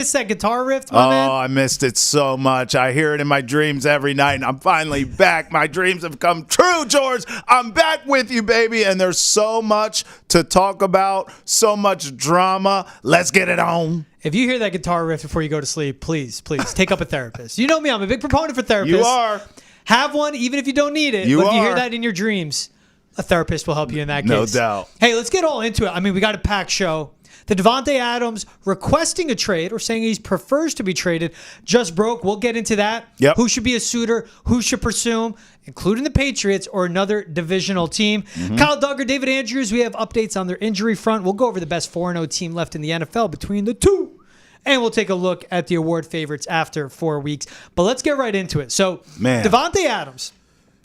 Miss that guitar riff, my man? I missed it so much. I hear it in my dreams every night, and I'm finally back. My dreams have come true, George. I'm back with you, baby, and there's so much to talk about, so much drama. Let's get it on. If you hear that guitar riff before you go to sleep, please take up a therapist. You know me, I'm a big proponent for therapists. You are. Have one, even if you don't need it. But if you hear that in your dreams, a therapist will help you in that case. No doubt. Hey, let's get all into it. I mean, we got a packed show. The Davante Adams requesting a trade or saying he prefers to be traded just broke. We'll get into that. Yep. Who should be a suitor? Who should pursue him? Including the Patriots or another divisional team. Kyle Duggar, David Andrews, we have updates on their injury front. We'll go over the best 4-0 team left in the NFL between the two. And we'll take a look at the award favorites after 4 weeks. But let's get right into it. So, Davante Adams,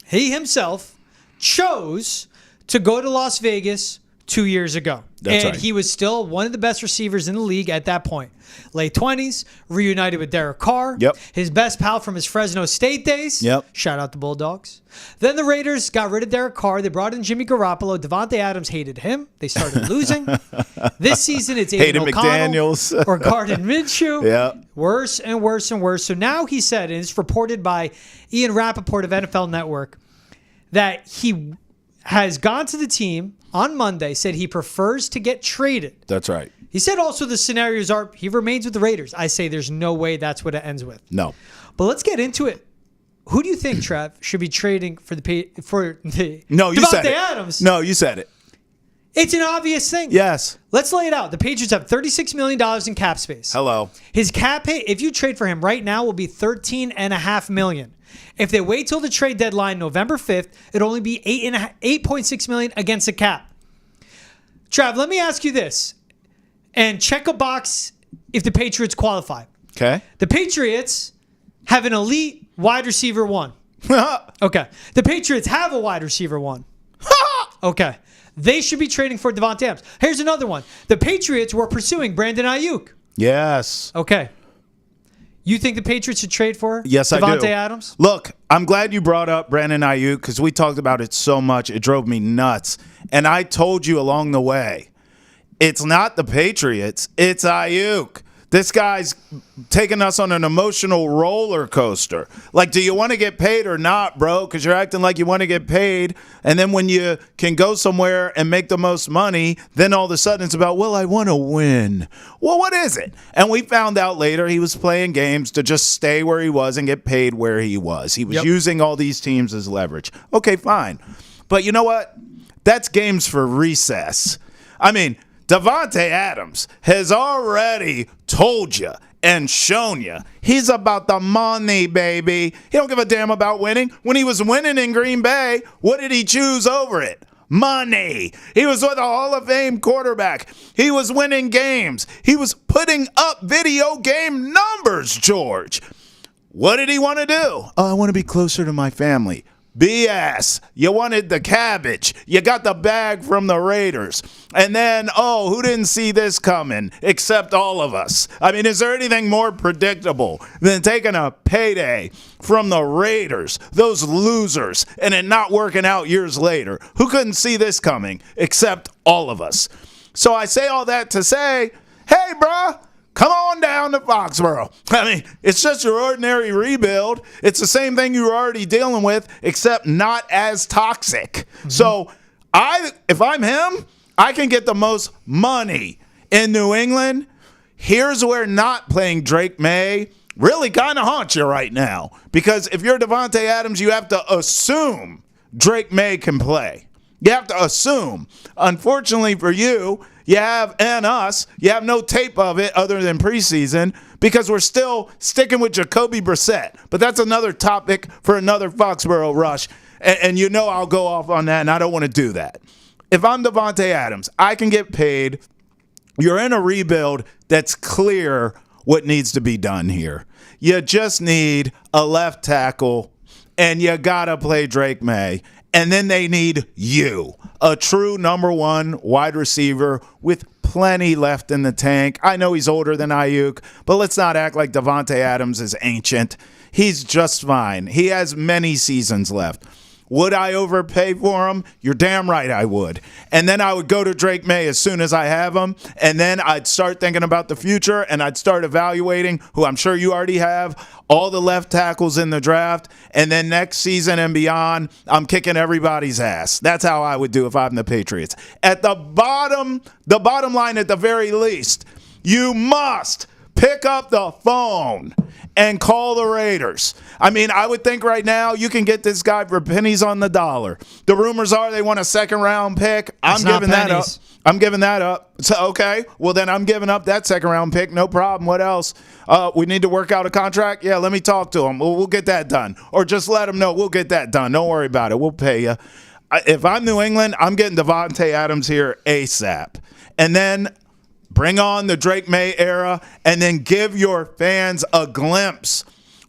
he himself chose to go to Las Vegas 2 years ago. That's right. He was still one of the best receivers in the league at that point. Late 20s, reunited with Derek Carr. Yep. His best pal from his Fresno State days. Yep. Shout out the Bulldogs. Then the Raiders got rid of Derek Carr. They brought in Jimmy Garoppolo. Davante Adams hated him. They started losing. This season, it's Aiden O'Connell McDaniels. or Gardner Minshew. Yeah. Worse and worse and worse. So now he said, and it's reported by Ian Rappaport of NFL Network, that he has gone to the team on Monday, said he prefers to get traded. That's right. He said also the scenarios are he remains with the Raiders. I say there's no way that's what it ends with. No. But let's get into it. Who do you think, Trev, should be trading for the No, you said Davante it. Adams? No, you said it. It's an obvious thing. Yes. Let's lay it out. The Patriots have $36 million in cap space. Hello. His cap hit, if you trade for him right now, will be $13.5 million. If they wait till the trade deadline, November 5th, it'll only be $8.6 million against the cap. Trav, let me ask you this, and check a box if the Patriots qualify. Okay. The Patriots have an elite wide receiver one. Okay. The Patriots have a wide receiver one. Okay. They should be trading for Davante Adams. Here's another one. The Patriots were pursuing Brandon Ayuk. Yes. Okay. You think the Patriots should trade for Yes, I do. Davante Adams? Look, I'm glad you brought up Brandon Ayuk because we talked about it so much. It drove me nuts. And I told you along the way, it's not the Patriots, it's Ayuk. This guy's taking us on an emotional roller coaster. Like, do you want to get paid or not, bro? Because you're acting like you want to get paid. And then when you can go somewhere and make the most money, then all of a sudden it's about, well, I want to win. Well, what is it? And we found out later he was playing games to just stay where he was and get paid where he was. He was using all these teams as leverage. Okay, fine. But you know what? That's games for recess. I mean, Davante Adams has already told you and shown you he's about the money, baby. He don't give a damn about winning. When he was winning in Green Bay, what did he choose over it? Money. He was with a Hall of Fame quarterback. He was winning games. He was putting up video game numbers, George. What did he want to do? Oh, I want to be closer to my family. BS. You wanted the cabbage. You got the bag from the Raiders. And then, who didn't see this coming except all of us? I mean, is there anything more predictable than taking a payday from the Raiders, those losers, and it not working out years later? Who couldn't see this coming except all of us? So I say all that to say, hey, bruh, come on down to Foxboro. I mean, it's just your ordinary rebuild. It's the same thing you were already dealing with, except not as toxic. Mm-hmm. So if I'm him, I can get the most money in New England. Here's where not playing Drake May really kind of haunts you right now. Because if you're Davante Adams, you have to assume Drake May can play. You have to assume. Unfortunately for you, you have no tape of it other than preseason because we're still sticking with Jacoby Brissett. But that's another topic for another Foxboro Rush. And you know I'll go off on that, and I don't want to do that. If I'm Davante Adams, I can get paid. You're in a rebuild that's clear what needs to be done here. You just need a left tackle, and you got to play Drake May. And then they need you, a true number one wide receiver with plenty left in the tank. I know he's older than Ayuk, but let's not act like Davante Adams is ancient. He's just fine. He has many seasons left. Would I overpay for him? You're damn right I would. And then I would go to Drake May as soon as I have him, and then I'd start thinking about the future, and I'd start evaluating, who I'm sure you already have, all the left tackles in the draft, and then next season and beyond, I'm kicking everybody's ass. That's how I would do if I'm the Patriots. At the bottom line at the very least, you must pick up the phone and call the Raiders. I mean, I would think right now you can get this guy for pennies on the dollar. The rumors are they want a second-round pick. I'm giving that up. I'm giving that up. So, okay, well, then I'm giving up that second-round pick. No problem. What else? We need to work out a contract? Yeah, let me talk to him. We'll get that done. Or just let him know we'll get that done. Don't worry about it. We'll pay you. If I'm New England, I'm getting Davante Adams here ASAP. And then bring on the Drake May era, and then give your fans a glimpse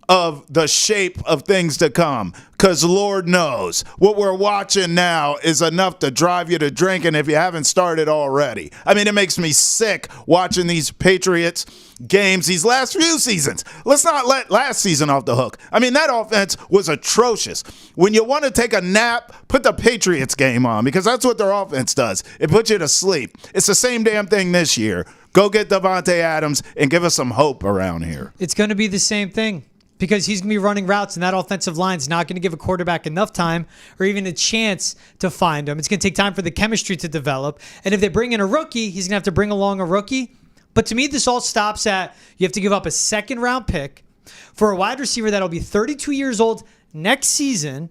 of the shape of things to come. Because Lord knows, what we're watching now is enough to drive you to drinking if you haven't started already. I mean, it makes me sick watching these Patriots games these last few seasons. Let's not let last season off the hook. I mean, that offense was atrocious. When you want to take a nap, put the Patriots game on, because that's what their offense does. It puts you to sleep. It's the same damn thing this year. Go get Davante Adams and give us some hope around here. It's going to be the same thing, because he's going to be running routes, and that offensive line is not going to give a quarterback enough time or even a chance to find him. It's going to take time for the chemistry to develop. And if they bring in a rookie, he's going to have to bring along a rookie. But to me, this all stops at you have to give up a second-round pick for a wide receiver that'll be 32 years old next season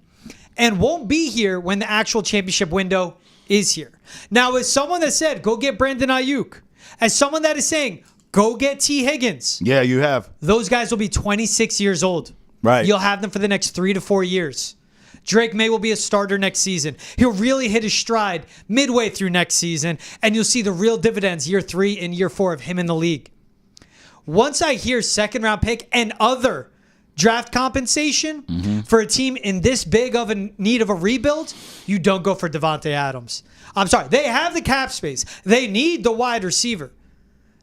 and won't be here when the actual championship window is here. Now, as someone that said, go get Brandon Ayuk, as someone that is saying, go get T. Higgins. Yeah, you have. Those guys will be 26 years old. Right. You'll have them for the next 3 to 4 years. Drake May will be a starter next season. He'll really hit his stride midway through next season, and you'll see the real dividends year 3 and year 4 of him in the league. Once I hear second-round pick and other draft compensation for a team in this big of a need of a rebuild, you don't go for Davante Adams. I'm sorry. They have the cap space. They need the wide receiver.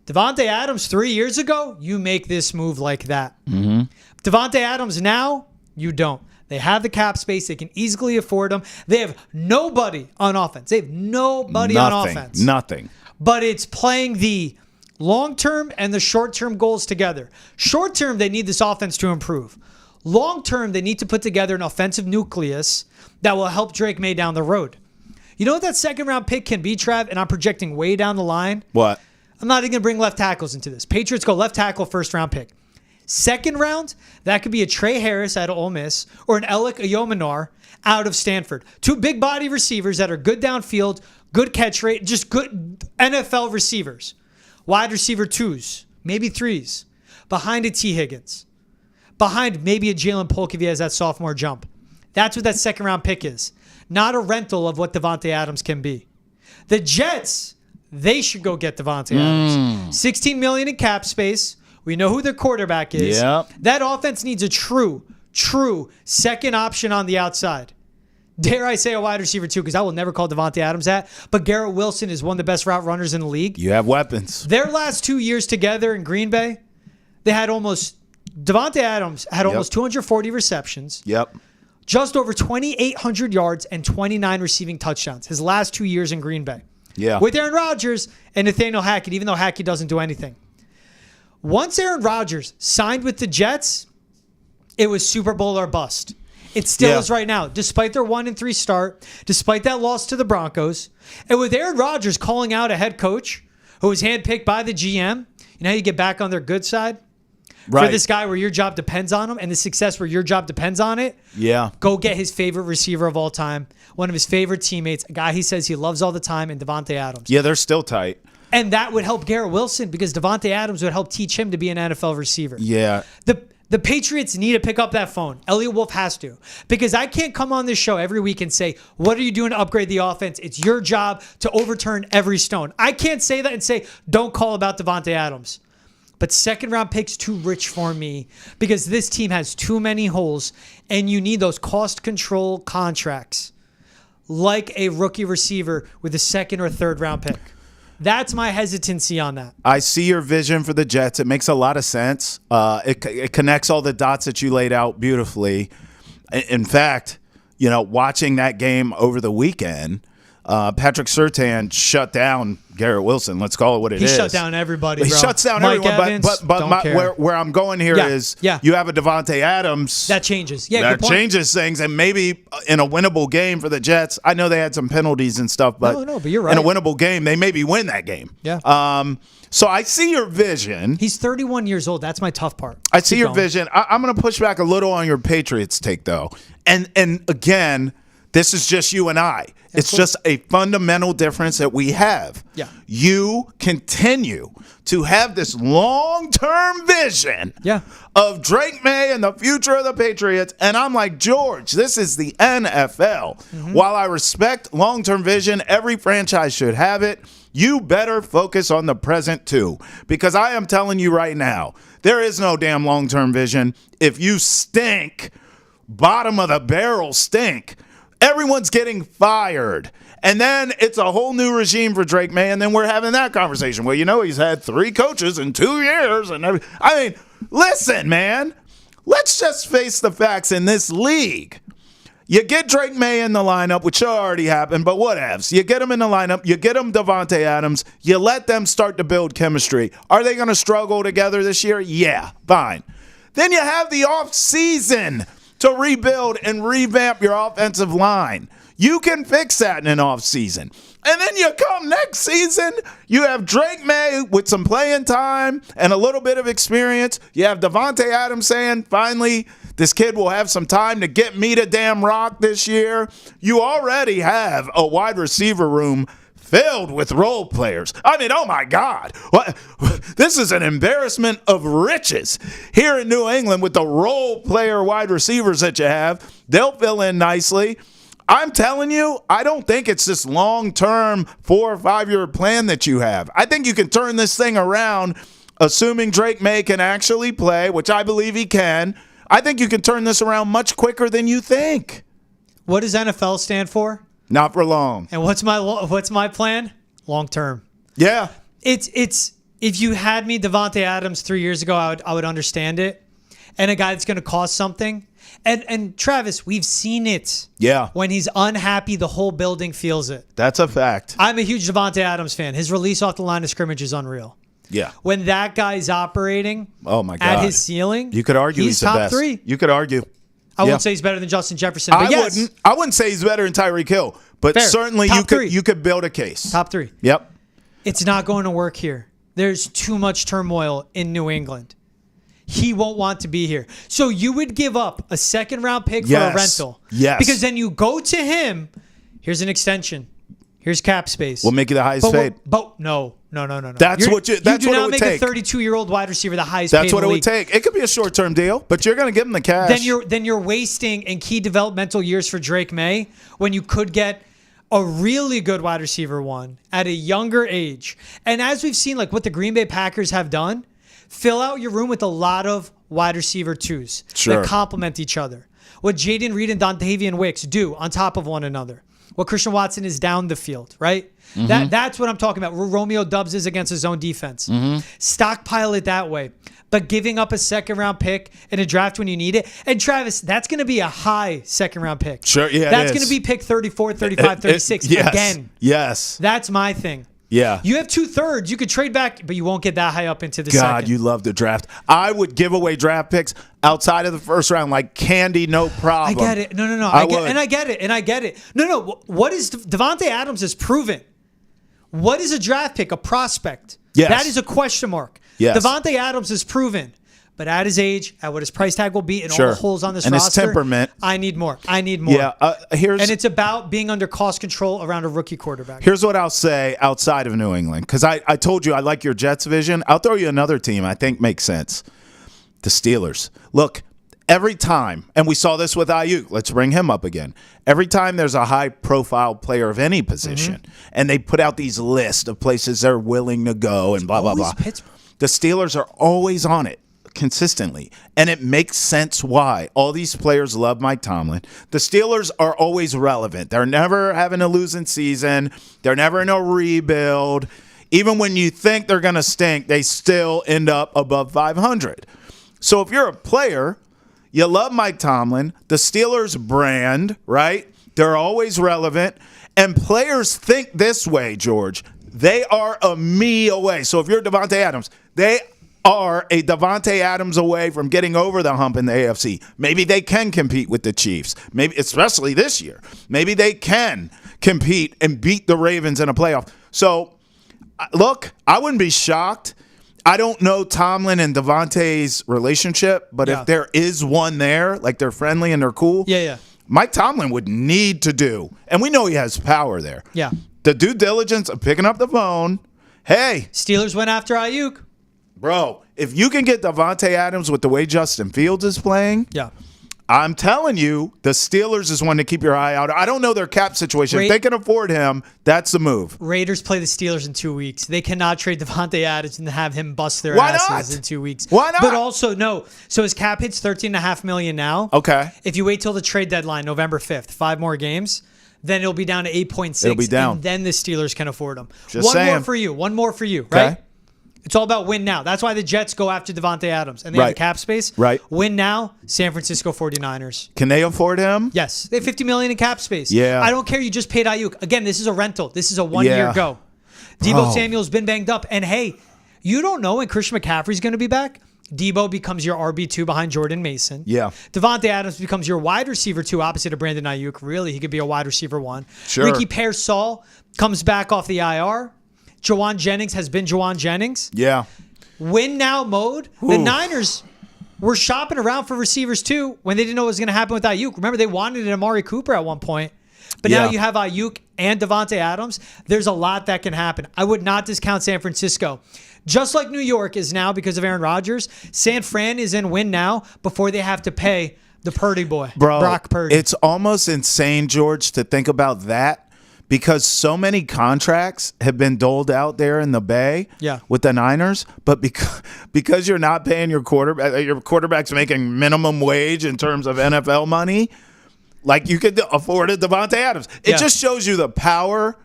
Davante Adams 3 years ago, you make this move like that. Davante Adams now, you don't. They have the cap space. They can easily afford them. They have nobody on offense. They have nobody on offense. Nothing. But it's playing the long-term and the short-term goals together. Short-term, they need this offense to improve. Long-term, they need to put together an offensive nucleus that will help Drake May down the road. You know what that second-round pick can be, Trav? And I'm projecting way down the line. What? I'm not even going to bring left tackles into this. Patriots go left tackle, first-round pick. Second round, that could be a Trey Harris out of Ole Miss or an Alec Ayomanar out of Stanford. Two big body receivers that are good downfield, good catch rate, just good NFL receivers. Wide receiver 2s, maybe 3s, behind a T. Higgins, behind maybe a Jalen Polk if he has that sophomore jump. That's what that second round pick is. Not a rental of what Davante Adams can be. The Jets, they should go get Davante Adams. $16 million in cap space. We know who their quarterback is. Yep. That offense needs a true second option on the outside. Dare I say a wide receiver too, because I will never call Davante Adams that. But Garrett Wilson is one of the best route runners in the league. You have weapons. Their last 2 years together in Green Bay, Davante Adams had almost 240 receptions. Yep. Just over 2,800 yards and 29 receiving touchdowns. His last 2 years in Green Bay. Yeah. With Aaron Rodgers and Nathaniel Hackett, even though Hackett doesn't do anything. Once Aaron Rodgers signed with the Jets, it was Super Bowl or bust. It still is right now, despite their 1-3 start, despite that loss to the Broncos. And with Aaron Rodgers calling out a head coach who was handpicked by the GM, you know how you get back on their good side? Right. For this guy where your job depends on him and the success where your job depends on it. Yeah. Go get his favorite receiver of all time, one of his favorite teammates, a guy he says he loves all the time, and Davante Adams. Yeah, they're still tight. And that would help Garrett Wilson because Davante Adams would help teach him to be an NFL receiver. Yeah. The Patriots need to pick up that phone. Elliot Wolf has to. Because I can't come on this show every week and say, what are you doing to upgrade the offense? It's your job to overturn every stone. I can't say that and say, don't call about Davante Adams. But second-round pick's too rich for me because this team has too many holes, and you need those cost control contracts like a rookie receiver with a second or third-round pick. That's my hesitancy on that. I see your vision for the Jets. It makes a lot of sense. It connects all the dots that you laid out beautifully. In fact, watching that game over the weekend, Patrick Surtain shut down Garrett Wilson. Let's call it what it is. He shut down everybody, He bro. shuts down Mike everyone. Evans, Where I'm going here is you have a Davante Adams. That changes. Yeah, that changes things. And maybe in a winnable game for the Jets, I know they had some penalties and stuff, but, but you're right. In a winnable game, they maybe win that game. Yeah. So I see your vision. He's 31 years old. That's my tough part. I see your vision. I'm going to push back a little on your Patriots take, though. And again, this is just you and I. It's just a fundamental difference that we have. Yeah. You continue to have this long-term vision of Drake May and the future of the Patriots. And I'm like, George, this is the NFL. Mm-hmm. While I respect long-term vision, every franchise should have it. You better focus on the present, too. Because I am telling you right now, there is no damn long-term vision. If you stink, bottom of the barrel stink, everyone's getting fired. And then it's a whole new regime for Drake May, and then we're having that conversation. Well, he's had 3 coaches in 2 years. Listen, man. Let's just face the facts in this league. You get Drake May in the lineup, which already happened, but whatevs. You get him in the lineup. You get him Davante Adams. You let them start to build chemistry. Are they going to struggle together this year? Yeah, fine. Then you have the offseason to rebuild and revamp your offensive line. You can fix that in an offseason. And then you come next season, you have Drake May with some playing time and a little bit of experience. You have Davante Adams saying, finally, this kid will have some time to get me to damn rock this year. You already have a wide receiver room filled with role players. Oh my God. This is an embarrassment of riches here in New England with the role player wide receivers that you have. They'll fill in nicely. I'm telling you, I don't think it's this long-term 4 or 5 year plan that you have. I think you can turn this thing around, assuming Drake May can actually play, which I believe he can. I think you can turn this around much quicker than you think. What does NFL stand for? Not for long. And what's my plan? Long term. Yeah. It's if you had me Davante Adams 3 years ago, I would understand it. And a guy that's going to cost something. And Travis, we've seen it. Yeah. When he's unhappy, the whole building feels it. That's a fact. I'm a huge Davante Adams fan. His release off the line of scrimmage is unreal. Yeah. When that guy's operating at his ceiling, you could argue he's the top best. 3. You could argue. I won't say he's better than Justin Jefferson, but I wouldn't say he's better than Tyreek Hill, but fair. Certainly you could build a case. Top 3. Yep. It's not going to work here. There's too much turmoil in New England. He won't want to be here. So you would give up a 2nd-round pick for a rental. Yes. Because then you go to him. Here's an extension. Here's cap space. We'll make you the highest paid. But no. That's what it would take. You do not make a 32-year-old wide receiver the highest paid. That's what it would take. It could be a short-term deal, but you're going to give him the cash. Then you're wasting in key developmental years for Drake May when you could get a really good wide receiver one at a younger age. And as we've seen, like what the Green Bay Packers have done, fill out your room with a lot of wide receiver 2s that complement each other. What Jaden Reed and Dontavian Wicks do on top of one another. What Christian Watson is down the field, right? Mm-hmm. That's what I'm talking about. Romeo Doubs is against his own defense. Mm-hmm. Stockpile it that way. But giving up a 2nd-round pick in a draft when you need it. And Travis, that's going to be a high 2nd-round pick. Sure, yeah, that's going to be pick 34, 35, 36 again. Yes. That's my thing. Yeah. You have 2/3. You could trade back, but you won't get that high up into the second. God, you love the draft. I would give away draft picks outside of the first round like candy, no problem. I get it. No. I get it. No. What is Davante Adams has proven? What is a draft pick? A prospect. Yes. That is a question mark. Yes. Davante Adams has proven. But at his age, at what his price tag will be, and all the holes on this roster, his temperament. I need more. Yeah, and it's about being under cost control around a rookie quarterback. Here's what I'll say outside of New England, because I told you I like your Jets vision. I'll throw you another team I think makes sense. The Steelers. Look, every time, and we saw this with Ayuk. Let's bring him up again. Every time there's a high-profile player of any position, and they put out these lists of places they're willing to go and blah, blah, blah. Pittsburgh. The Steelers are always on it. Consistently, and it makes sense why. All these players love Mike Tomlin. The Steelers are always relevant. They're never having a losing season. They're never in a rebuild. Even when you think they're going to stink, they still end up above 500. So if you're a player, You love Mike Tomlin. The Steelers brand, right? They're always relevant. And players think this way, George. They are a me away. So if you're Davante Adams, they are a Davante Adams away from getting over the hump in the AFC. Maybe they can compete with the Chiefs. Maybe, especially this year. Maybe they can compete and beat the Ravens in a playoff. So, look, I wouldn't be shocked. I don't know Tomlin and Davante's relationship, but if there is one there, like they're friendly and they're cool, Mike Tomlin would need to do, and we know he has power there. Yeah. The due diligence of picking up the phone. Hey. Steelers went after Ayuk. Bro, if you can get Davante Adams with the way Justin Fields is playing, I'm telling you, the Steelers is one to keep your eye out. I don't know their cap situation. If they can afford him, that's the move. Raiders play the Steelers in 2 weeks. They cannot trade Davante Adams and have him bust their asses in 2 weeks. Why not? But also, no. So his cap hits $13.5 million now. Okay. If you wait till the trade deadline, November 5th, 5 more games, then it'll be down to 8.6. It'll be down. And then the Steelers can afford him. Just saying. One more for you, Okay. right? It's all about win now. That's why the Jets go after Davante Adams. And they have the cap space. Right. Win now, San Francisco 49ers. Can they afford him? Yes. They have $50 million in cap space. Yeah. I don't care. You just paid Ayuk. Again, this is a rental. This is a one-year go. Debo Samuel's been banged up. And, hey, you don't know when Christian McCaffrey's going to be back. Debo becomes your RB2 behind Jordan Mason. Yeah. Davante Adams becomes your wide receiver 2 opposite of Brandon Ayuk. Really, he could be a wide receiver 1. Sure. Ricky Pearsall comes back off the IR. Jawan Jennings has been Jawan Jennings. Yeah. Win now mode. The Niners were shopping around for receivers too when they didn't know what was going to happen with Ayuk. Remember, they wanted an Amari Cooper at one point. But now you have Ayuk and Davante Adams. There's a lot that can happen. I would not discount San Francisco. Just like New York is now because of Aaron Rodgers, San Fran is in win now before they have to pay the Purdy boy, Brock Purdy. It's almost insane, George, to think about that because so many contracts have been doled out there in the Bay with the Niners. But because you're not paying your quarterback's making minimum wage in terms of NFL money, like you could afford a Davante Adams. It just shows you the power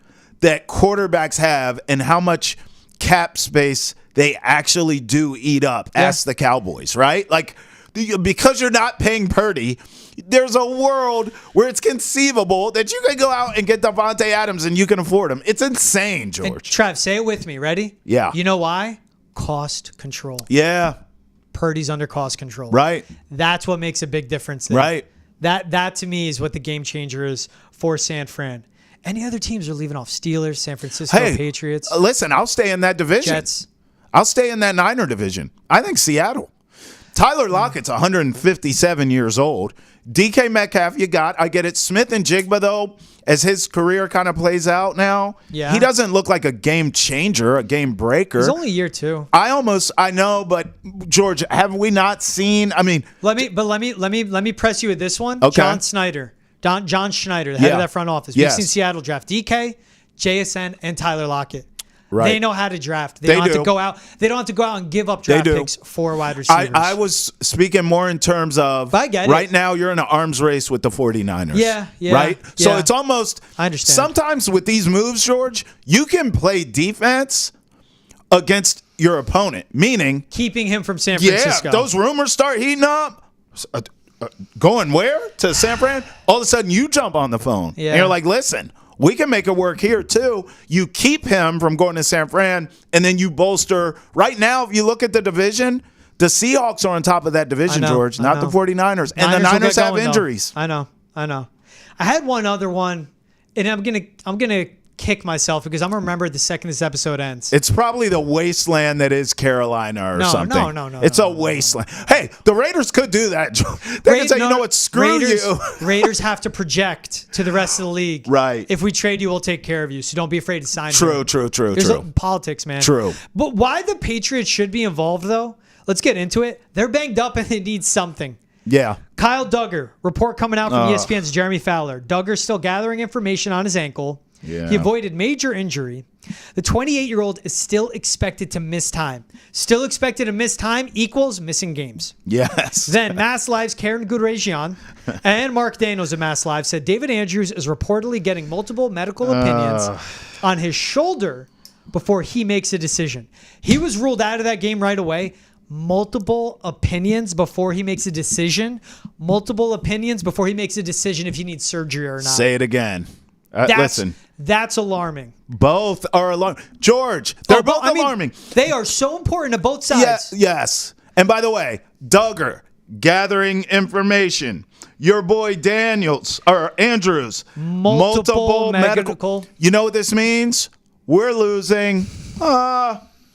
that quarterbacks have and how much cap space they actually do eat up. Ask the Cowboys, right? Like, because you're not paying Purdy, there's a world where it's conceivable that you can go out and get Davante Adams and you can afford him. It's insane, George. And Trev, say it with me. Ready? Yeah. You know why? Cost control. Yeah. Purdy's under cost control. Right. That's what makes a big difference there. Right. That to me is what the game changer is for San Fran. Any other teams are leaving off Steelers, San Francisco, Patriots. Listen, I'll stay in that division. Jets. I'll stay in that Niner division. I think Seattle. Tyler Lockett's 157 years old. DK Metcalf, you got. I get it. Smith and Jigba, though, as his career kind of plays out now, he doesn't look like a game changer, a game breaker. He's only year 2. I know, but George, have we not seen? I mean, let me press you with this one. Okay. John Schneider, the head of that front office. We've seen Seattle draft DK, JSN, and Tyler Lockett. Right. They know how to draft. They don't have to go out. They don't have to go out and give up draft picks for wide receivers. I was speaking more in terms of right now you're in an arms race with the 49ers. Yeah. Right? Yeah. So it's almost I understand. Sometimes with these moves, George, you can play defense against your opponent, meaning keeping him from San Francisco. Yeah, those rumors start heating up. Going where? To San Fran? All of a sudden you jump on the phone. Yeah. And you're like, listen, we can make it work here, too. You keep him from going to San Fran, and then you bolster. Right now, if you look at the division, the Seahawks are on top of that division, George, not the 49ers. And the Niners have injuries. I know. I had one other one, and I'm gonna kick myself because I'm going to remember the second this episode ends. It's probably the wasteland that is Carolina or something. No. It's a wasteland. Hey, the Raiders could do that. They could say, you know what, screw you. Raiders have to project to the rest of the league. Right. If we trade you, we'll take care of you. So don't be afraid to sign True. There's politics, man. True. But why the Patriots should be involved, though, let's get into it. They're banged up and they need something. Yeah. Kyle Duggar, report coming out from ESPN's Jeremy Fowler. Duggar's still gathering information on his ankle. Yeah. He avoided major injury. The 28-year-old is still expected to miss time. Still expected to miss time equals missing games. Yes. Then Mass Live's Karen Guderian and Mark Daniels of Mass Live said David Andrews is reportedly getting multiple medical opinions on his shoulder before he makes a decision. He was ruled out of that game right away. multiple opinions before he makes a decision. Multiple opinions before he makes a decision if he needs surgery or not. Say it again. Listen. That's alarming. Both are alarming. George, they're both alarming. They are so important to both sides. Yes. And by the way, Duggar, gathering information. Your boy Andrews, multiple medical. You know what this means? We're losing.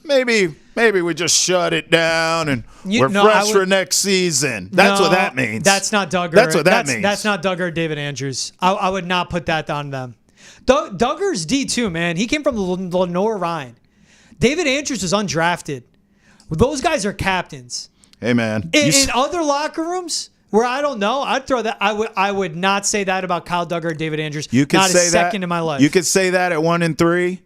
Maybe we just shut it down and we're fresh for next season. That's what that means. That's not Duggar. That's what that means. That's not Duggar or David Andrews. I would not put that on them. Duggar's D2, man. He came from Lenore Ryan. David Andrews was undrafted. Those guys are captains. Hey, man. In other locker rooms where I don't know, I'd throw that. I would not say that about Kyle Duggar or David Andrews. You could not say a second in my life. You could say that at 1-3.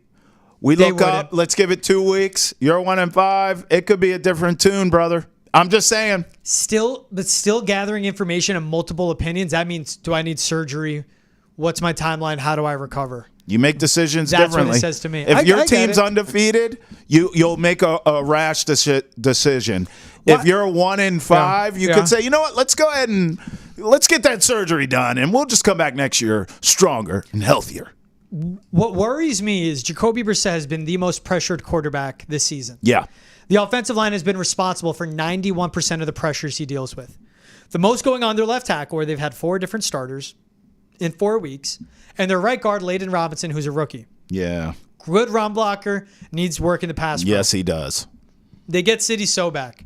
We look up. Let's give it 2 weeks. You're 1-5. It could be a different tune, brother. I'm just saying. Still gathering information and multiple opinions. That means, do I need surgery? What's my timeline? How do I recover? You make decisions differently. That's what it says to me. If your team's undefeated, you'll make a rash decision. If you're 1-5, you could say, you know what? Let's go ahead and let's get that surgery done, and we'll just come back next year stronger and healthier. What worries me is Jacoby Brissett has been the most pressured quarterback this season. Yeah. The offensive line has been responsible for 91% of the pressures he deals with. The most going on their left tackle, where they've had 4 different starters in 4 weeks, and their right guard, Layden Robinson, who's a rookie. Yeah. Good run blocker, needs work in the pass pro. Yes, he does. They get Sidney Soback.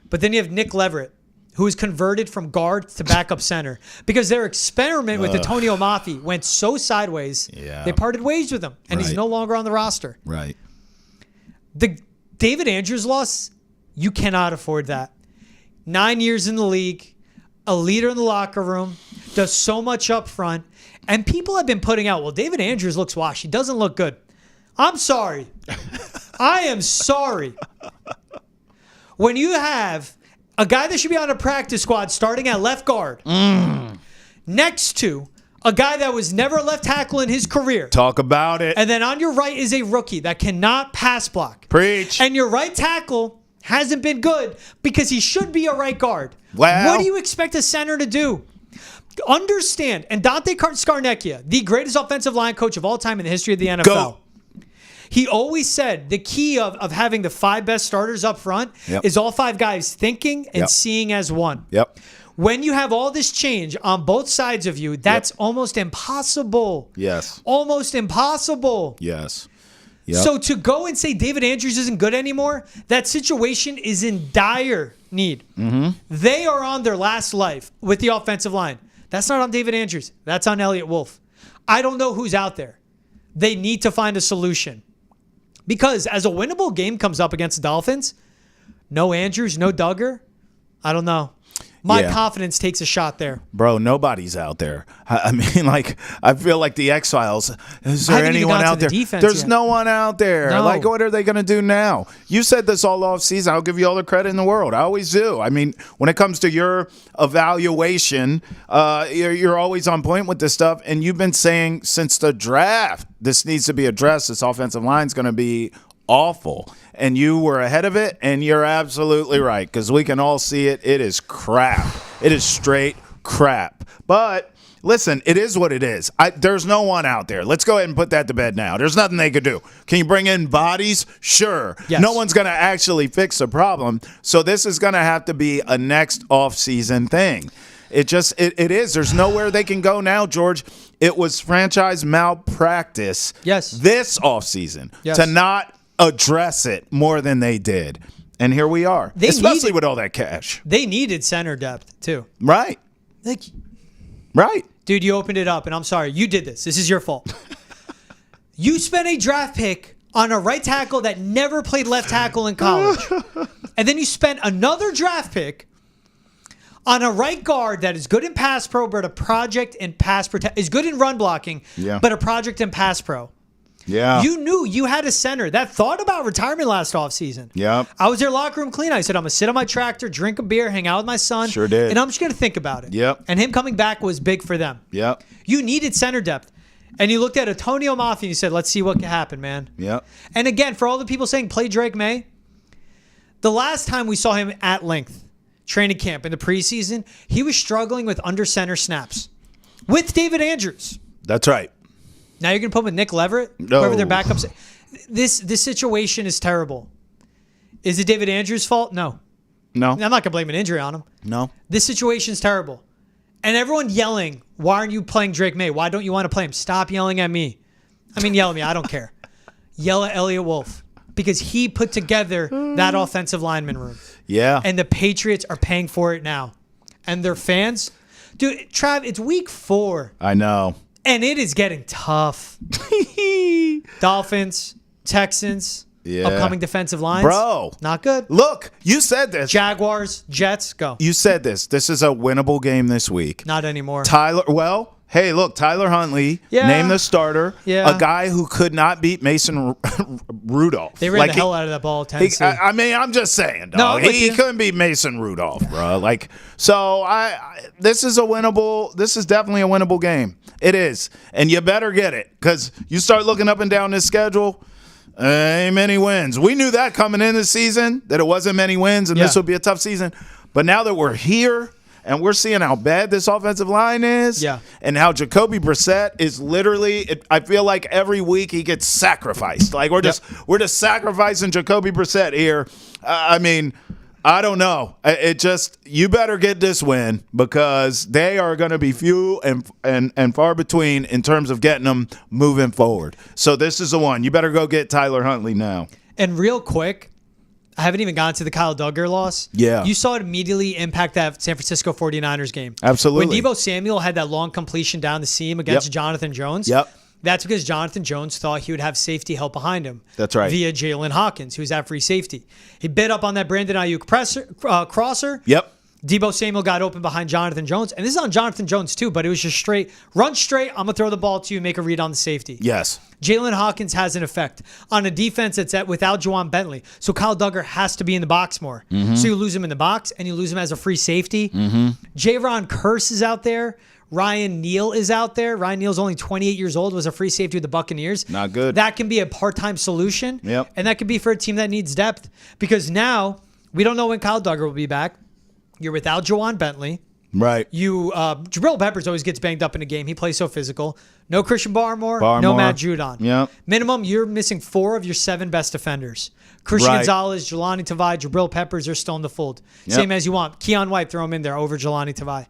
But then you have Nick Leverett, who is converted from guard to backup center because their experiment with Antonio Mafi went so sideways, they parted ways with him, and he's no longer on the roster. Right. The David Andrews loss, you cannot afford that. 9 years in the league, a leader in the locker room, does so much up front, and people have been putting out, well, David Andrews looks washed. He doesn't look good. I'm sorry. I am sorry. When you have a guy that should be on a practice squad starting at left guard next to a guy that was never a left tackle in his career. Talk about it. And then on your right is a rookie that cannot pass block. Preach. And your right tackle hasn't been good because he should be a right guard. Well, what do you expect a center to do? Understand, and Dante Scarnecchia, the greatest offensive line coach of all time in the history of the NFL. Go. He always said the key of having the 5 best starters up front is all 5 guys thinking and seeing as one. Yep. When you have all this change on both sides of you, that's almost impossible. Yes. Almost impossible. Yes. Yep. So to go and say David Andrews isn't good anymore, that situation is in dire need. Mm-hmm. They are on their last life with the offensive line. That's not on David Andrews. That's on Elliott Wolf. I don't know who's out there. They need to find a solution. Because as a winnable game comes up against the Dolphins, no Andrews, no Duggar, I don't know. My confidence takes a shot there. Bro, nobody's out there. I mean, I feel like the X-Files. Is there anyone out there? There's no one out there. No. Like, what are they going to do now? You said this all off season. I'll give you all the credit in the world. I always do. I mean, when it comes to your evaluation, you're always on point with this stuff. And you've been saying since the draft, this needs to be addressed. This offensive line is going to be awful. And you were ahead of it, and you're absolutely right, because we can all see it. It is crap. It is straight crap. But listen, it is what it is. There's no one out there. Let's go ahead and put that to bed now. There's nothing they could do. Can you bring in bodies? Sure. Yes. No one's going to actually fix the problem. So this is going to have to be a next off-season thing. It is. There's nowhere they can go now, George. It was franchise malpractice this offseason to not address it more than they did. And here we are, especially with all that cash. They needed center depth, too. Right. Right. Dude, you opened it up, and I'm sorry. You did this. This is your fault. You spent a draft pick on a right tackle that never played left tackle in college. And then you spent another draft pick on a right guard that is good in pass pro, but a project in pass protect is good in run blocking, but a project in pass pro. Yeah. You knew you had a center that thought about retirement last offseason. Yep. I was their locker room clean. I said, I'm going to sit on my tractor, drink a beer, hang out with my son. Sure did. And I'm just going to think about it. Yep. And him coming back was big for them. Yep. You needed center depth. And you looked at Antonio Mafi and you said, let's see what can happen, man. Yep. And again, for all the people saying play Drake May, The last time we saw him at length, training camp in the preseason, he was struggling with under center snaps with David Andrews. That's right. Now you're going to put him with Nick Leverett, No. whoever their backups. This situation is terrible. Is it David Andrews' fault? No. No. I'm not going to blame an injury on him. No. This situation is terrible. And everyone yelling, why aren't you playing Drake May? Why don't you want to play him? Stop yelling at me. I mean, yell at me. I don't care. Yell at Elliott Wolf because he put together that offensive lineman room. Yeah. And the Patriots are paying for it now. And their fans. Dude, Trav, it's week 4. I know. And it is getting tough. Dolphins, Texans, upcoming defensive lines. Bro. Not good. Look, you said this. Jaguars, Jets, go. You said this. This is a winnable game this week. Not anymore. Hey, look, Tyler Huntley, Yeah. named the starter. Yeah. A guy who could not beat Mason Rudolph. They ran the hell out of that ball, Tennessee. I mean, I'm just saying, dog. No, I'm with he you. couldn't beat Mason Rudolph, bro. This is definitely a winnable game. It is. And you better get it because you start looking up and down this schedule, ain't many wins. We knew that coming in the season, that it wasn't many wins and this would be a tough season. But now that we're here, and we're seeing how bad this offensive line is, and how Jacoby Brissett is literally. I feel like every week he gets sacrificed. Like we're just sacrificing Jacoby Brissett here. I mean, I don't know. You better get this win because they are going to be few and far between in terms of getting them moving forward. So this is the one. You better go get Tyler Huntley now. And real quick, I haven't even gotten to the Kyle Duggar loss. Yeah. You saw it immediately impact that San Francisco 49ers game. Absolutely. When Deebo Samuel had that long completion down the seam against Jonathan Jones. That's because Jonathan Jones thought he would have safety help behind him. That's right. Via Jalen Hawkins, who's at free safety. He bit up on that Brandon Ayuk crosser. Deebo Samuel got open behind Jonathan Jones. And this is on Jonathan Jones too, but it was just straight, run straight, I'm going to throw the ball to you, make a read on the safety. Yes. Jalen Hawkins has an effect on a defense that's without Juwan Bentley. So Kyle Duggar has to be in the box more. So you lose him in the box and you lose him as a free safety. Javon Curse is out there. Ryan Neal is out there. Ryan Neal's only 28 years old, was a free safety with the Buccaneers. Not good. That can be a part-time solution. And that could be for a team that needs depth because now we don't know when Kyle Duggar will be back. You're without Juwan Bentley. Right. Jabril Peppers always gets banged up in a game. He plays so physical. No Christian Barmore. No Matt Judon. Minimum, you're missing 4 of your 7 best defenders. Christian Gonzalez, Jelani Tavai, Jabril Peppers are still in the fold. Same as you want. Keon White, throw him in there over Jelani Tavai.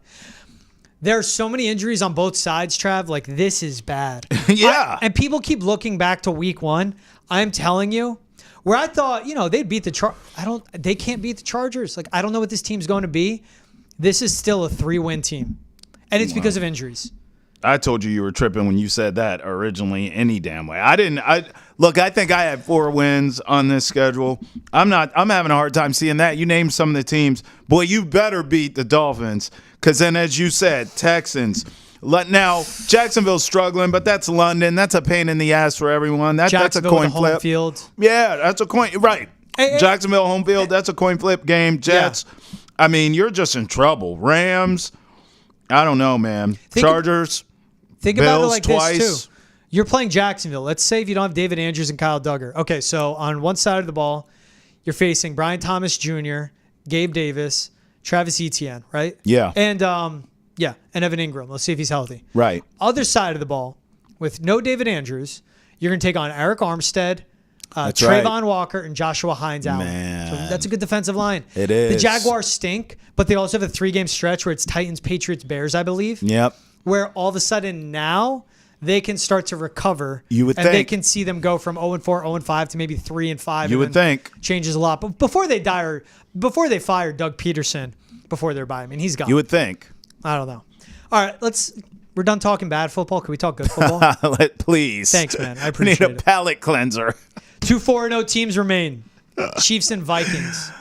There are so many injuries on both sides, Trav. Like, this is bad. And people keep looking back to week 1. I'm telling you, where I thought, they'd beat the they can't beat the Chargers. Like, I don't know what this team's going to be. This is still a 3-win team. And it's because of injuries. I told you were tripping when you said that originally any damn way. I think I had 4 wins on this schedule. I'm having a hard time seeing that. You named some of the teams. Boy, you better beat the Dolphins. Because then, as you said, Texans. Now, Jacksonville's struggling, but that's London. That's a pain in the ass for everyone. That's a coin flip. Home field. Yeah, that's a coin. Right. Jacksonville home field, that's a coin flip game. Jets. I mean, you're just in trouble. Rams. I don't know, man. Chargers. Think Bills about it like twice. this, too. You're playing Jacksonville. Let's say if you don't have David Andrews and Kyle Duggar. Okay, so on one side of the ball, you're facing Brian Thomas Jr., Gabe Davis, Travis Etienne, right? Yeah. And and Evan Ingram. Let's see if he's healthy. Right. Other side of the ball, with no David Andrews, you're going to take on Eric Armstead, Trayvon Walker, and Joshua Hines-Allen. So that's a good defensive line. It is. The Jaguars stink, but they also have a 3-game stretch where it's Titans, Patriots, Bears, I believe. Yep. Where all of a sudden now they can start to recover. You would and think. they can see them go from 0-4, 0-5 to maybe 3-5. You would think. Changes a lot. But before they fire Doug Peterson, before they're by him, and he's gone. You would think. I don't know. All right, we're done talking bad football. Can we talk good football? Please. Thanks, man. I appreciate it. We need a palate cleanser. 2 4-0 teams remain. Chiefs and Vikings.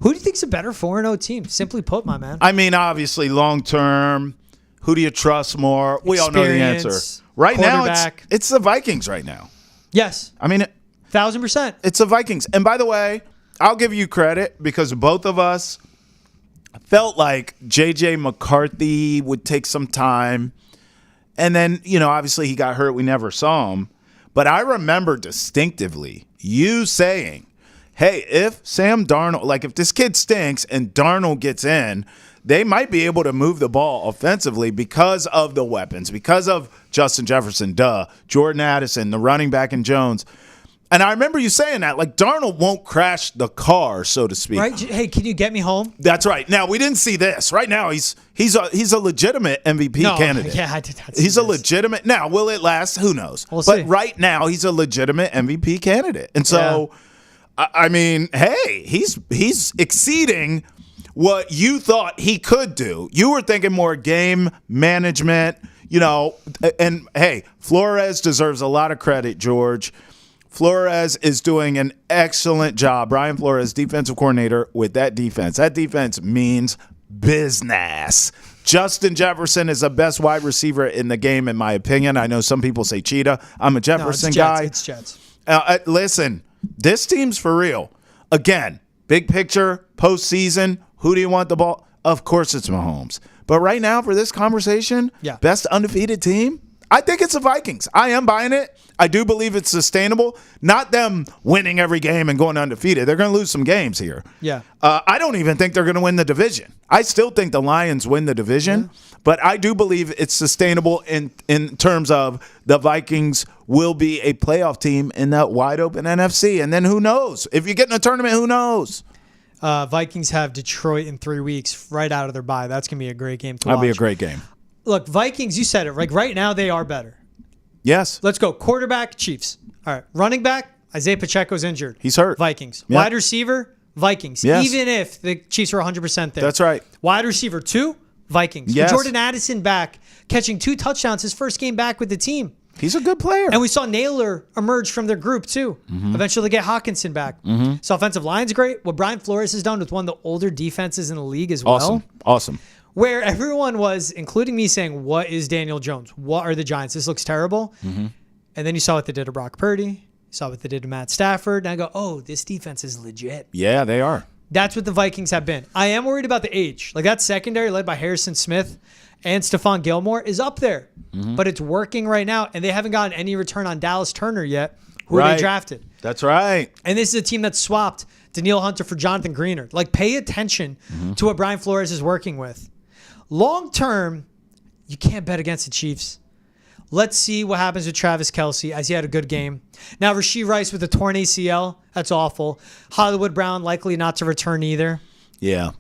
Who do you think's a better 4-0 team? Simply put, my man. I mean, obviously, long term, who do you trust more? We all know the answer. Right now, it's the Vikings right now. Yes. I mean, 1,000%. It's the Vikings. And by the way, I'll give you credit because both of us felt like J.J. McCarthy would take some time. And then, obviously he got hurt. We never saw him. But I remember distinctively you saying hey, if Sam Darnold, like if this kid stinks and Darnold gets in, they might be able to move the ball offensively because of the weapons, because of Justin Jefferson, Jordan Addison, the running back in Jones. And I remember you saying that, like, Darnold won't crash the car, so to speak. Right? Hey, can you get me home? That's right. Now, we didn't see this. Right now, he's a legitimate MVP candidate. Yeah, I did not see He's this. a legitimate. Now, will it last? Who knows? We'll but see. right now, he's a legitimate MVP candidate. And so, I mean, hey, he's exceeding what you thought he could do. You were thinking more game management, and hey, Flores deserves a lot of credit, George. Flores is doing an excellent job. Brian Flores, defensive coordinator, with that defense. That defense means business. Justin Jefferson is the best wide receiver in the game, in my opinion. I know some people say Cheetah. I'm a Jefferson guy. It's Jets. Listen, this team's for real. Again, big picture, postseason, who do you want the ball? Of course it's Mahomes. But right now, for this conversation, best undefeated team, I think it's the Vikings. I am buying it. I do believe it's sustainable. Not them winning every game and going undefeated. They're going to lose some games here. Yeah. I don't even think they're going to win the division. I still think the Lions win the division, but I do believe it's sustainable in terms of the Vikings will be a playoff team in that wide open NFC. And then who knows? If you get in a tournament, who knows? Vikings have Detroit in 3 weeks right out of their bye. That's going to be a great game to watch. That'll be a great game. Look, Vikings, you said it. Like right now, they are better. Yes. Let's go. Quarterback, Chiefs. All right. Running back, Isaiah Pacheco's injured. He's hurt. Vikings. Yep. Wide receiver, Vikings. Yes. Even if the Chiefs are 100% there. That's right. Wide receiver 2, Vikings. Yes. Jordan Addison back, catching 2 touchdowns, his first game back with the team. He's a good player. And we saw Naylor emerge from their group, too. Eventually get Hawkinson back. So offensive line's great. What Brian Flores has done with one of the older defenses in the league as well. Awesome. Where everyone was, including me, saying, what is Daniel Jones? What are the Giants? This looks terrible. And then you saw what they did to Brock Purdy. You saw what they did to Matt Stafford. And I go, oh, this defense is legit. Yeah, they are. That's what the Vikings have been. I am worried about the age. Like that secondary led by Harrison Smith and Stephon Gilmore is up there. But it's working right now. And they haven't gotten any return on Dallas Turner yet, who they drafted. That's right. And this is a team that swapped Danielle Hunter for Jonathan Greenard. Like pay attention to what Brian Flores is working with. Long term, you can't bet against the Chiefs. Let's see what happens with Travis Kelce, as he had a good game. Now, Rashee Rice with a torn ACL. That's awful. Hollywood Brown likely not to return either. Yeah.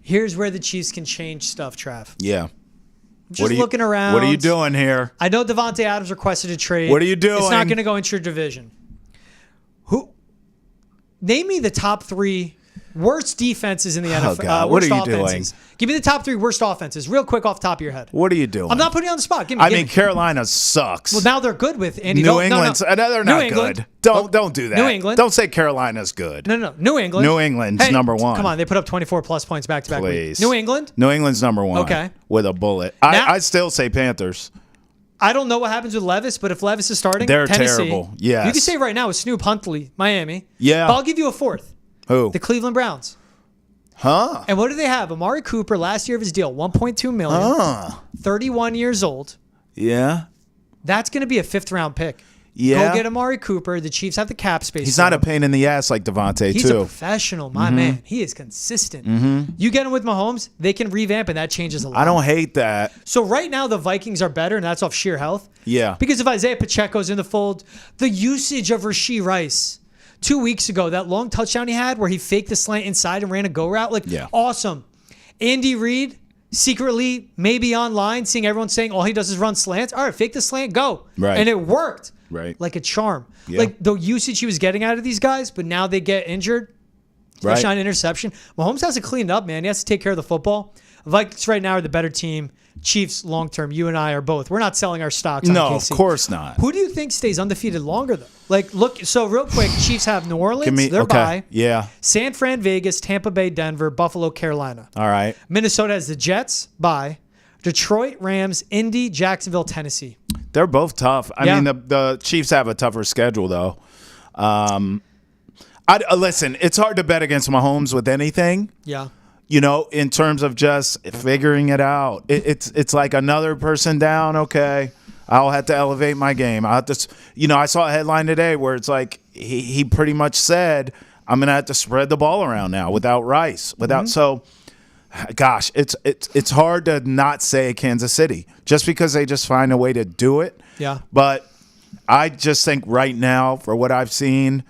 Here's where the Chiefs can change stuff, Trav. Yeah. Just looking around. What are you doing here? I know Davante Adams requested a trade. What are you doing? It's not going to go into your division. Name me the top 3 worst defenses in the NFL. God, what are you offenses. doing? Give me the top 3 worst offenses, real quick off the top of your head. What are you doing? I'm not putting you on the spot. Give me. Carolina sucks. Well, now they're good with Andy New Dalton. England's they're not good. Don't do that. New England. Don't say Carolina's good. No. New England. New England's number 1. Come on, they put up 24-plus points back-to-back weeks. Please. New England. New England's number 1. Okay. With a bullet. Now, I still say Panthers. I don't know what happens with Levis, but if Levis is starting, they're Tennessee, terrible. Yes. You can say right now with Snoop Huntley, Miami. Yeah. But I'll give you a 4th. Who? The Cleveland Browns. Huh? And what do they have? Amari Cooper, last year of his deal, $1.2 million. 31 years old. Yeah. That's going to be a 5th-round pick. Yeah. Go get Amari Cooper. The Chiefs have the cap space. He's not a pain in the ass like Davante, He's too. a professional, my man. He is consistent. You get him with Mahomes, they can revamp, and that changes a lot. I don't hate that. So right now, the Vikings are better, and that's off sheer health. Yeah. Because if Isaiah Pacheco's in the fold, the usage of Rashee Rice 2 weeks ago, that long touchdown he had where he faked the slant inside and ran a go route, awesome. Andy Reid, secretly maybe online, seeing everyone saying all he does is run slants. All right, fake the slant, go. Right. And it worked. Right. Like a charm. Yeah. Like the usage he was getting out of these guys, but now they get injured. Right. Touchdown, interception. Mahomes has to clean it up, man. He has to take care of the football. Vikings right now are the better team. Chiefs long term. You and I are both. We're not selling our stocks on No, KC. of course not. Who do you think stays undefeated longer, though? Like, look, so real quick, Chiefs have New Orleans. They're bye. Yeah. San Fran, Vegas, Tampa Bay, Denver, Buffalo, Carolina. All right. Minnesota has the Jets, bye. Detroit, Rams, Indy, Jacksonville, Tennessee. They're both tough. I mean, the Chiefs have a tougher schedule, though. Listen, it's hard to bet against Mahomes with anything. Yeah. You know, in terms of just figuring it out. It's like another person down. Okay, I'll have to elevate my game. I'll have to, I saw a headline today where it's like he pretty much said, I'm going to have to spread the ball around now without Rice. So, gosh, it's hard to not say Kansas City just because they just find a way to do it. Yeah. But I just think right now, for what I've seen,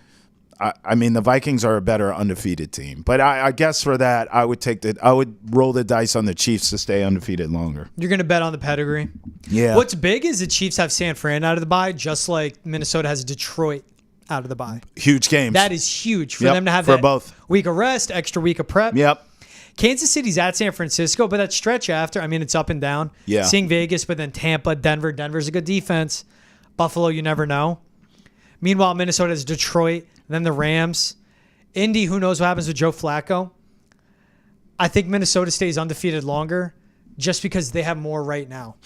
I mean, the Vikings are a better undefeated team. But I guess for that, I would roll the dice on the Chiefs to stay undefeated longer. You're going to bet on the pedigree? Yeah. What's big is the Chiefs have San Fran out of the bye, just like Minnesota has Detroit out of the bye. Huge games. That is huge for them to have for that both. Week of rest, extra week of prep. Yep. Kansas City's at San Francisco, but that stretch after, I mean, it's up and down. Yeah. Seeing Vegas, but then Tampa, Denver. Denver's a good defense. Buffalo, you never know. Meanwhile, Minnesota has Detroit, then the Rams. Indy, who knows what happens with Joe Flacco. I think Minnesota stays undefeated longer just because they have more right now.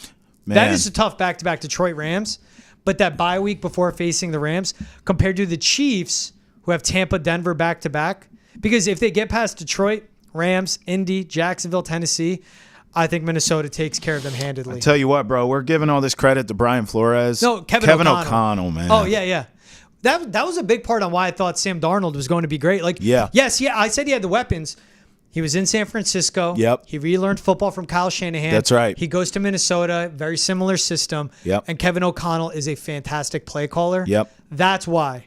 Man. That is a tough back-to-back Detroit Rams. But that bye week before facing the Rams, compared to the Chiefs, who have Tampa, Denver back-to-back, because if they get past Detroit, Rams, Indy, Jacksonville, Tennessee, I think Minnesota takes care of them handedly. I tell you what, bro, we're giving all this credit to Brian Flores. No, Kevin O'Connell, man. Oh, yeah. That was a big part on why I thought Sam Darnold was going to be great. Yes, I said he had the weapons. He was in San Francisco. Yep. He relearned football from Kyle Shanahan. That's right. He goes to Minnesota, very similar system. Yep. And Kevin O'Connell is a fantastic play caller. Yep. That's why,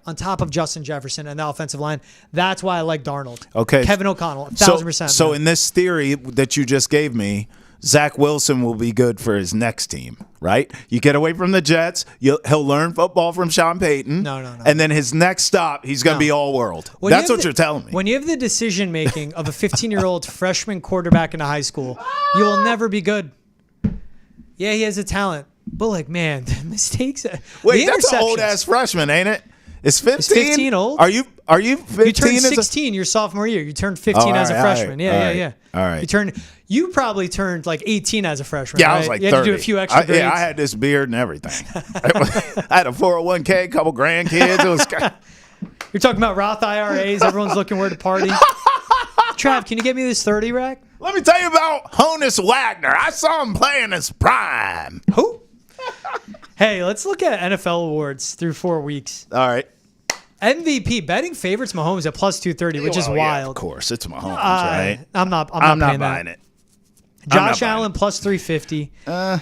on top of Justin Jefferson and the offensive line, that's why I like Darnold. Okay. Kevin O'Connell, 1,000%. So in this theory that you just gave me, Zach Wilson will be good for his next team, right? You get away from the Jets, he'll learn football from Sean Payton. No. And then his next stop, he's going to be all world. That's what you're telling me. When you have the decision-making of a 15-year-old freshman quarterback in a high school, you will never be good. Yeah, he has a talent. But, man, the mistakes. Wait, that's an old-ass freshman, ain't it? Is 15? Is 15 old? Are you 15? You turned 16 your sophomore year. You turned 15 as a freshman. Yeah. All right. You probably turned like 18 as a freshman. Yeah, right? I was like 30. You had to do a few extra grades. I had this beard and everything. I had a 401k, a couple grandkids. It was. You're talking about Roth IRAs. Everyone's looking where to party. Trav, can you get me this 30 rack? Let me tell you about Honus Wagner. I saw him play in his prime. Who? Hey, let's look at NFL awards through 4 weeks. All right. MVP betting favorites Mahomes at plus 230, which is wild. Yeah, of course, it's Mahomes, right? I'm not buying it. Josh Allen plus 350.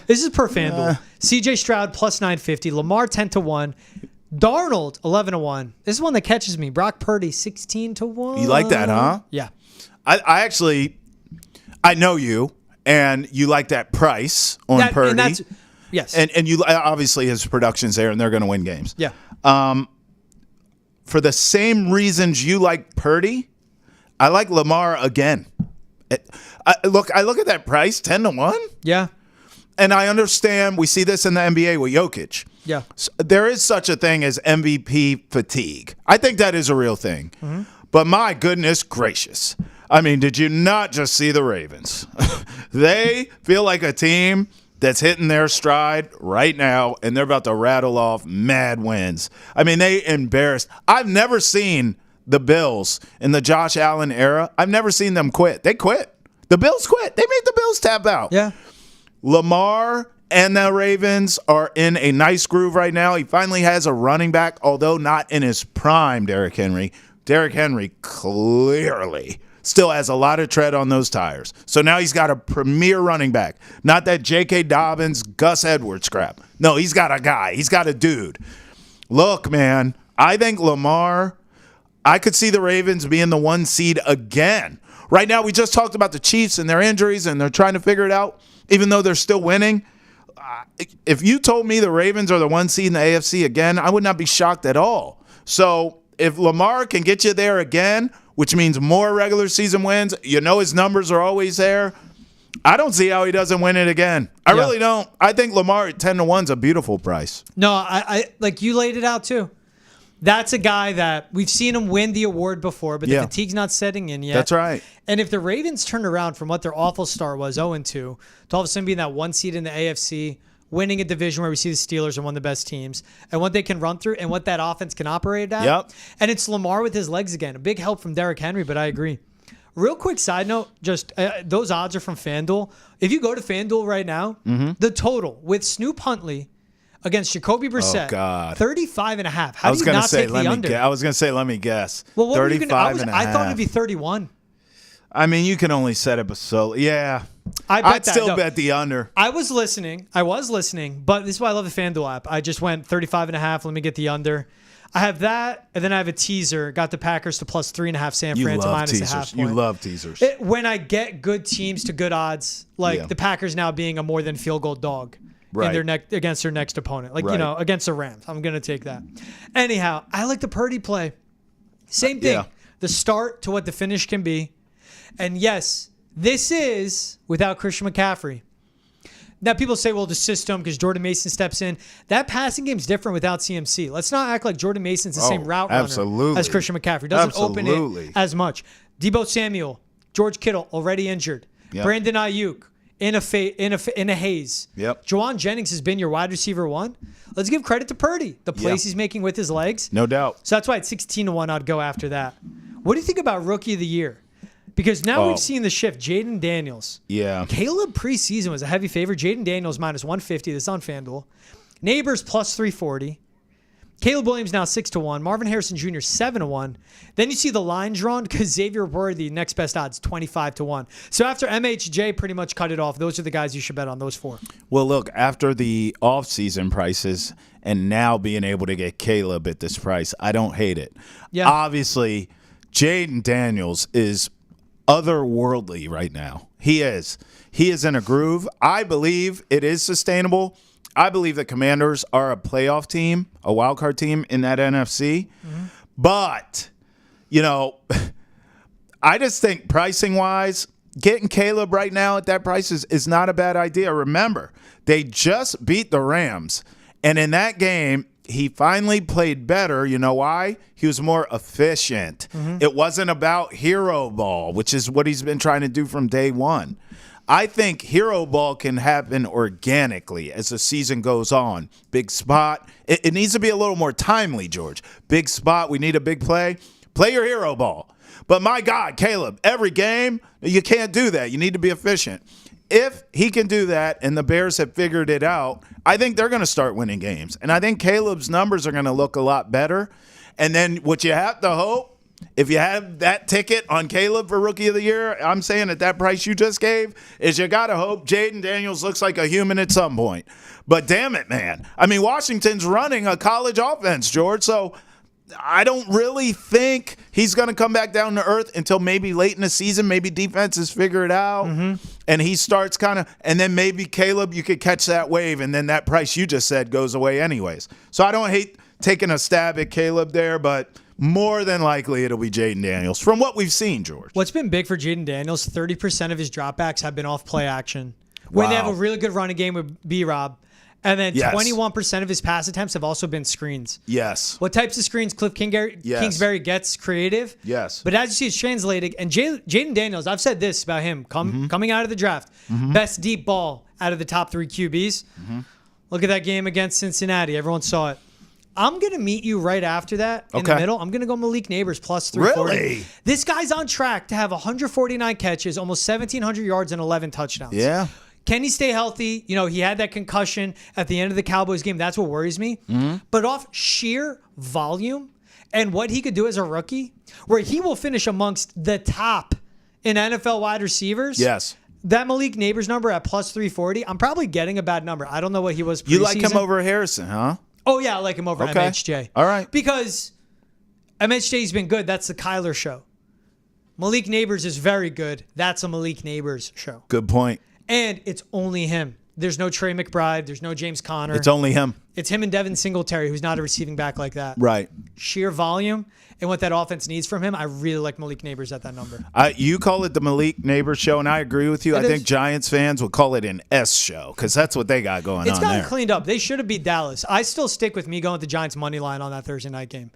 This is per FanDuel. CJ Stroud plus 950. Lamar 10-1. Darnold 11-1. This is one that catches me. Brock Purdy 16-1. You like that, huh? Yeah. I know you, and you like that price on Purdy. Yes. And you obviously his production's there, and they're going to win games. Yeah. For the same reasons you like Purdy, I like Lamar again. I look at that price, 10-1. Yeah. And I understand we see this in the NBA with Jokic. Yeah. So there is such a thing as MVP fatigue. I think that is a real thing. Mm-hmm. But my goodness gracious. I mean, did you not just see the Ravens? They feel like a team that's hitting their stride right now, and they're about to rattle off mad wins. I mean, they embarrassed. I've never seen the Bills in the Josh Allen era. I've never seen them quit. They quit. The Bills quit. They made the Bills tap out. Yeah. Lamar and the Ravens are in a nice groove right now. He finally has a running back, although not in his prime, Derrick Henry. Derrick Henry clearly still has a lot of tread on those tires. So now he's got a premier running back. Not that J.K. Dobbins, Gus Edwards crap. No, he's got a guy. He's got a dude. Look, man, I think Lamar, I could see the Ravens being the 1 seed again. Right now, we just talked about the Chiefs and their injuries, and they're trying to figure it out, even though they're still winning. If you told me the Ravens are the 1 seed in the AFC again, I would not be shocked at all. So if Lamar can get you there again, which means more regular season wins, you know his numbers are always there, I don't see how he doesn't win it again. I really don't. I think Lamar at 10-1 is a beautiful price. No, I like you laid it out too. That's a guy that we've seen him win the award before, but the fatigue's not setting in yet. That's right. And if the Ravens turned around from what their awful start was, 0-2, to all of a sudden being that 1 seed in the AFC, winning a division where we see the Steelers are one of the best teams, and what they can run through and what that offense can operate at. Yep. And it's Lamar with his legs again. A big help from Derrick Henry, but I agree. Real quick side note, just those odds are from FanDuel. If you go to FanDuel right now, the total with Snoop Huntley against Jacoby Brissett. Oh, God. 35.5. How do you not take the under? I was going to say, let me guess. Well, what 35 and a half. I thought it'd be 31. I mean, you can only set it so. Yeah. I'd still bet the under. I was listening, but this is why I love the FanDuel app. I just went 35.5. Let me get the under. I have that, and then I have a teaser. Got the Packers to plus 3.5. San Fran to minus a half point. You love teasers. When I get good teams to good odds, like the Packers now being a more than field goal dog in their against their next opponent, against the Rams. I'm gonna take that. Anyhow, I like the Purdy play. Same thing. The start to what the finish can be. And yes, this is without Christian McCaffrey. Now, people say, well, the system, because Jordan Mason steps in. That passing game is different without CMC. Let's not act like Jordan Mason's the same route runner as Christian McCaffrey. Doesn't open it as much. Debo Samuel, George Kittle, already injured. Yep. Brandon Ayuk, in a haze. Yep. Juwan Jennings has been your wide receiver one. Let's give credit to Purdy. The plays he's making with his legs. No doubt. So that's why at 16-1, I'd go after that. What do you think about Rookie of the Year? Because now we've seen the shift. Jaden Daniels. Yeah. Caleb preseason was a heavy favorite. Jaden Daniels minus 150. This is on FanDuel. Neighbors plus 340. Caleb Williams now 6-1. Marvin Harrison Jr. 7-1. Then you see the line drawn because Xavier Worthy, next best odds, 25-1. So after MHJ pretty much cut it off, those are the guys you should bet on, those four. Well, look, after the offseason prices and now being able to get Caleb at this price, I don't hate it. Yeah. Obviously, Jaden Daniels is otherworldly right now. He is in a groove. I believe it is sustainable. I believe the Commanders are a playoff team, a wild card team in that NFC. Mm-hmm. But, I just think pricing wise, getting Caleb right now at that price is not a bad idea. Remember, they just beat the Rams. And in that game, he finally played better. You know why? He was more efficient. Mm-hmm. It wasn't about hero ball, which is what he's been trying to do from day one. I think hero ball can happen organically as the season goes on. Big spot. It needs to be a little more timely, George. Big spot. We need a big play. Play your hero ball. But my God, Caleb, every game, you can't do that. You need to be efficient. If he can do that and the Bears have figured it out, I think they're going to start winning games. And I think Caleb's numbers are going to look a lot better. And then what you have to hope, if you have that ticket on Caleb for Rookie of the Year, I'm saying at that price you just gave, is you got to hope Jaden Daniels looks like a human at some point. But damn it, man. I mean, Washington's running a college offense, George, so I don't really think he's going to come back down to earth until maybe late in the season. Maybe defenses figure it out, and he starts and then maybe Caleb, you could catch that wave, and then that price you just said goes away anyways. So I don't hate taking a stab at Caleb there, but more than likely it'll be Jaden Daniels from what we've seen, George. What's been big for Jaden Daniels, 30% of his dropbacks have been off play action. When they have a really good running game with B-Rob. And then 21% of his pass attempts have also been screens. Yes. What types of screens Cliff Kingsbury gets creative. Yes. But as you see, it's translating. And Jaden Daniels, I've said this about him coming out of the draft. Best deep ball out of the top 3 QBs. Look at that game against Cincinnati. Everyone saw it. I'm going to meet you right after that in the middle. I'm going to go Malik Neighbors plus 340. Really? This guy's on track to have 149 catches, almost 1,700 yards, and 11 touchdowns. Yeah. Can he stay healthy? He had that concussion at the end of the Cowboys game. That's what worries me. But off sheer volume and what he could do as a rookie, where he will finish amongst the top in NFL wide receivers. Yes. That Malik Neighbors number at plus 340, I'm probably getting a bad number. I don't know what he was preseason. You like him over Harrison, huh? Oh, yeah, I like him over MHJ. All right. Because MHJ's been good. That's the Kyler show. Malik Neighbors is very good. That's a Malik Neighbors show. Good point. And it's only him. There's no Trey McBride. There's no James Conner. It's only him. It's him and Devin Singletary, who's not a receiving back like that. Right. Sheer volume and what that offense needs from him, I really like Malik Neighbors at that number. You call it the Malik Neighbors show, and I agree with you. I think Giants fans would call it an S show because that's what they got going on there. It's gotten cleaned up. They should have beat Dallas. I still stick with me going with the Giants' money line on that Thursday night game.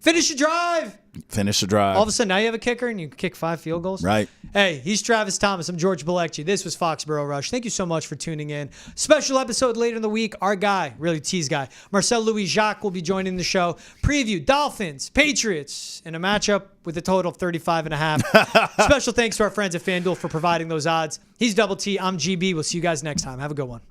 Finish the drive. Finish the drive. All of a sudden, now you have a kicker and you can kick 5 field goals. Right. Hey, he's Travis Thomas. I'm George Balekji. This was Foxboro Rush. Thank you so much for tuning in. Special episode later in the week. Our guy, really tease guy, Marcel Louis Jacques will be joining the show. Preview Dolphins, Patriots, in a matchup with a total of 35.5. Special thanks to our friends at FanDuel for providing those odds. He's Double T. I'm GB. We'll see you guys next time. Have a good one.